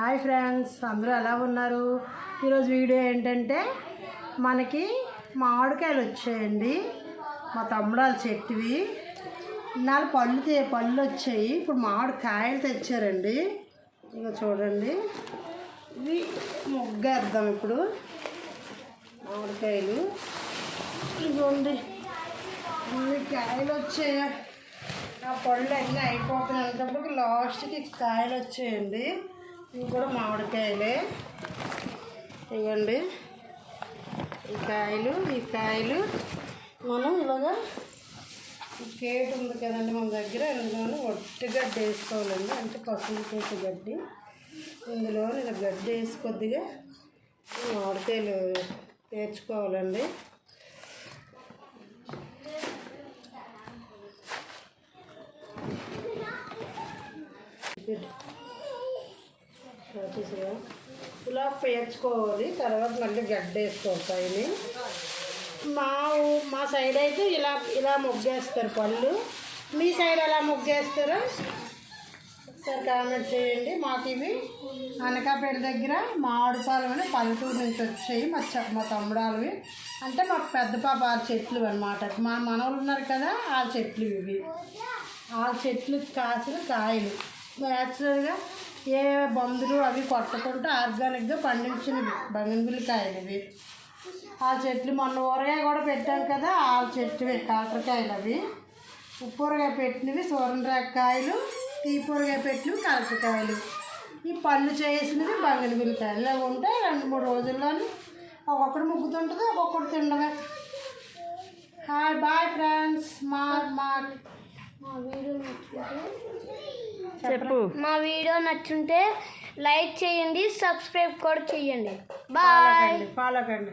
Hi friends, అందరూ ఎలా ఉన్నారు? ఈరోజు వీడియో ఏంటంటే మనకి మామిడికాయలు వచ్చాయండి. మా తమ్ముడాల చెట్టువి నాలుగు పళ్ళు వచ్చాయి. ఇప్పుడు మామిడికాయలు తెచ్చారండి. ఇక చూడండి, ఇవి ముగ్గేద్దాం. ఇప్పుడు మామిడికాయలు ఇదిగోండి, ఇన్ని కాయలు వచ్చాయి. ఆ పళ్ళు అన్నీ అయిపోతున్నప్పటికి లాస్ట్కి కాయలు వచ్చాయండి. ఇవి కూడా మామిడికాయలే. ఇవ్వండి ఈ కాయలు మనం ఇలాగా కేటు ఉంది కదండి మన దగ్గర, ఇందులో ఒట్టి గడ్డి వేసుకోవాలండి. అంటే పసుపు కేటు గడ్డి, ఇందులో ఇలా గడ్డి వేసి కొద్దిగా మామిడికాయలు పేర్చుకోవాలండి. ఇలా పేర్చుకోవాలి. తర్వాత మళ్ళీ గడ్డ వేసుకోవాలి. మా సైడ్ అయితే ఇలా ముగ్గేస్తారు పళ్ళు. మీ సైడ్ ఎలా ముగ్గేస్తారో ఒకసారి కామెంట్ చేయండి. మాకు ఇవి అనకాపేట దగ్గర మామిడిపాలెం అని పల్లెటూరు నుంచి వచ్చాయి. మా తమ్ముడాలవి, అంటే మా పెద్ద పాప ఆ చెట్లు అనమాట. మా మనవలు ఉన్నారు కదా, ఆ చెట్లు ఇవి. ఆ చెట్లు కాసిన కాయలు న్యాచురల్గా ఏ మందులు అవి కొట్టకుండా ఆర్గానిక్గా పండించినవి బంగినపల్లి కాయలు ఇవి. ఆ చెట్లు మొన్న ఊరగాయ కూడా పెట్టాం కదా, ఆ చెట్టువి కాకరకాయలు. అవి ఉప్పూరగాయ పెట్టినవి సూరనరేకాయలు, తీపూరగాయ పెట్టినవి కాకరకాయలు. ఈ పళ్ళు చేసినవి బంగినపల్లి కాయలు. ఇలా ఉంటే 2-3 రోజుల్లోనే ఒక్కొక్కటి ముగ్గుతుంటుంది, ఒక్కొక్కటి తినడమే. Hi bye friends. మా వీడియో నచ్చుంటే లైక్ చేయండి, సబ్స్క్రైబ్ కూడా చేయండి. బాయ్. ఫాలో కండి.